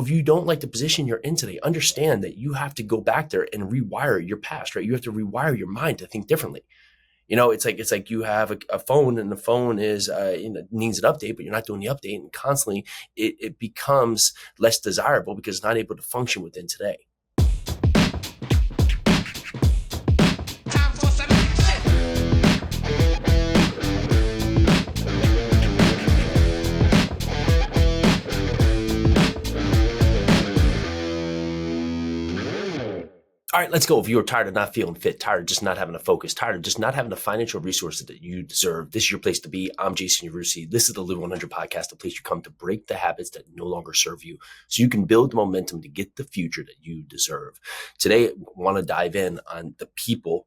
if you don't like the position you're in today, understand that you have to go back there and rewire your past, right? You have to rewire your mind to think differently. It's like you have a phone, and the phone is needs an update, but you're not doing the update, and constantly it becomes less desirable because it's not able to function within today. All right, let's go. If you're tired of not feeling fit, tired of just not having a focus, tired of just not having the financial resources that you deserve, this is your place to be. I'm Jason Yarusi. This is the Live 100 podcast, the place you come to break the habits that no longer serve you so you can build the momentum to get the future that you deserve. Today, I want to dive in on the people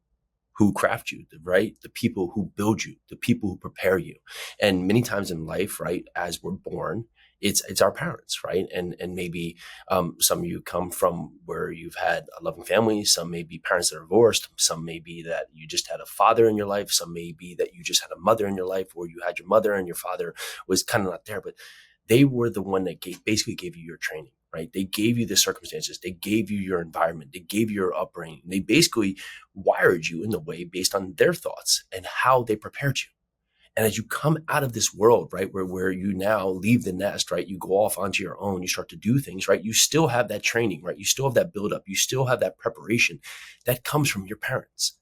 who craft you, right? The people who build you, the people who prepare you. And many times in life, right, as we're born, it's our parents, right? And maybe some of you come from where you've had a loving family. Some may be parents that are divorced. Some may be that you just had a father in your life. Some may be that you just had a mother in your life, or you had your mother and your father was kind of not there, but they were the one that basically gave you your training, right? They gave you the circumstances. They gave you your environment. They gave you your upbringing. They basically wired you in the way based on their thoughts and how they prepared you. And as you come out of this world, right, where you now leave the nest, right, you go off onto your own, you start to do things, right, you still have that training, right, you still have that buildup, you still have that preparation that comes from your parents.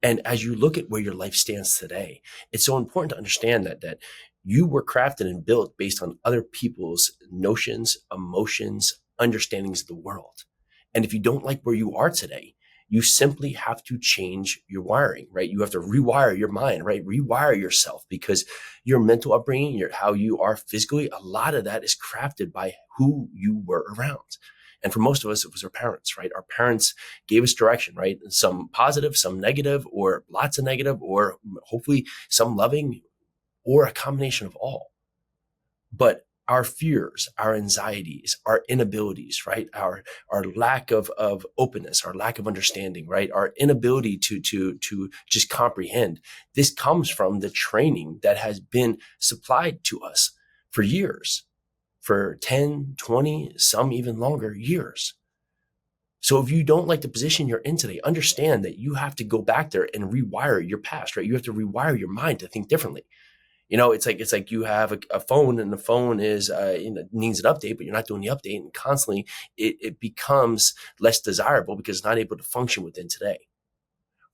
And as you look at where your life stands today, it's so important to understand that you were crafted and built based on other people's notions, emotions, understandings of the world. And if you don't like where you are today, you simply have to change your wiring, right? You have to rewire your mind, right? Rewire yourself, because your mental upbringing, how you are physically, a lot of that is crafted by who you were around. And for most of us, it was our parents, right? Our parents gave us direction, right? Some positive, some negative, or lots of negative, or hopefully some loving, or a combination of all. But our fears, our anxieties, our inabilities, right? Our lack of openness, our lack of understanding, right? Our inability to just comprehend. This comes from the training that has been supplied to us for years, for 10, 20, some even longer years. So if you don't like the position you're in today, understand that you have to go back there and rewire your past, right? You have to rewire your mind to think differently. It's like you have a phone, and the phone is needs an update, but you're not doing the update, and constantly it becomes less desirable because it's not able to function within today.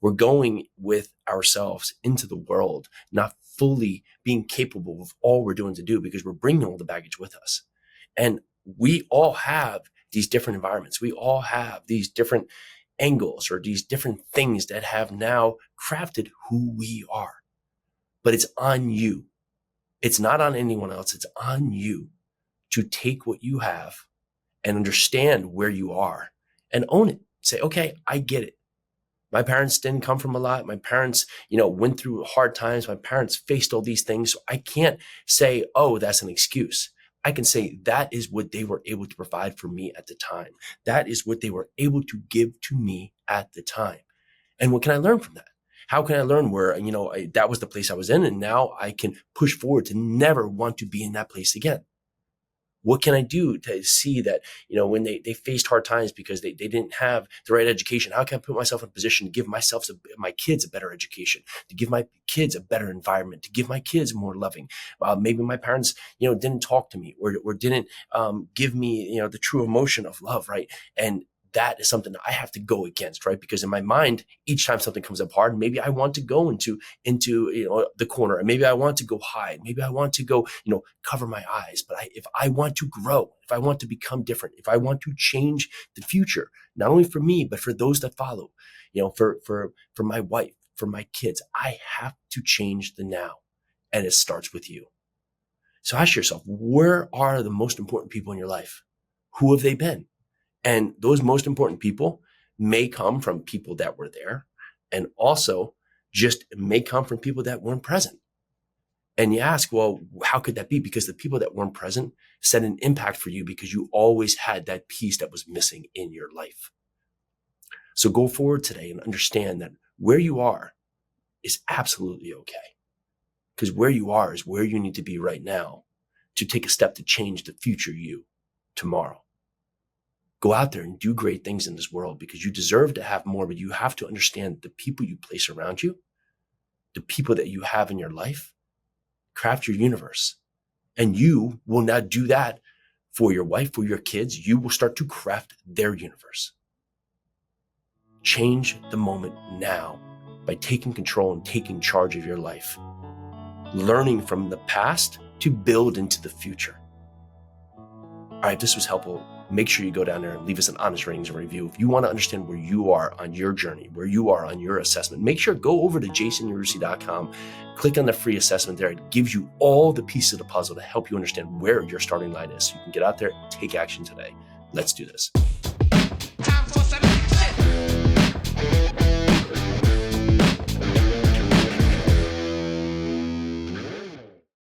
We're going with ourselves into the world, not fully being capable of all we're doing to do, because we're bringing all the baggage with us. And we all have these different environments. We all have these different angles or these different things that have now crafted who we are. But it's on you. It's not on anyone else. It's on you to take what you have and understand where you are and own it. Say, okay, I get it. My parents didn't come from a lot. My parents, went through hard times. My parents faced all these things. So I can't say, oh, that's an excuse. I can say that is what they were able to provide for me at the time. That is what they were able to give to me at the time. And what can I learn from that? How can I learn where, that was the place I was in, and now I can push forward to never want to be in that place again? What can I do to see that, when they faced hard times because they didn't have the right education? How can I put myself in a position to give my kids a better education, to give my kids a better environment, to give my kids more loving? Maybe my parents, didn't talk to me or didn't give me, the true emotion of love, right? And that is something that I have to go against, right? Because in my mind, each time something comes up hard, maybe I want to go into the corner, and maybe I want to go hide. Maybe I want to go, cover my eyes. But if I want to grow, if I want to become different, if I want to change the future, not only for me, but for those that follow, for my wife, for my kids, I have to change the now. And it starts with you. So ask yourself, where are the most important people in your life? Who have they been? And those most important people may come from people that were there, and also just may come from people that weren't present. And you ask, well, how could that be? Because the people that weren't present set an impact for you because you always had that piece that was missing in your life. So go forward today and understand that where you are is absolutely okay. Because where you are is where you need to be right now to take a step to change the future you tomorrow. Go out there and do great things in this world because you deserve to have more, but you have to understand the people you place around you, the people that you have in your life, craft your universe. And you will not do that for your wife, for your kids. You will start to craft their universe. Change the moment now by taking control and taking charge of your life, learning from the past to build into the future. All right, if this was helpful, make sure you go down there and leave us an honest ratings and review. If you want to understand where you are on your journey, where you are on your assessment, make sure go over to jasonyarusi.com, click on the free assessment there. It gives you all the pieces of the puzzle to help you understand where your starting line is. So you can get out there and take action today. Let's do this.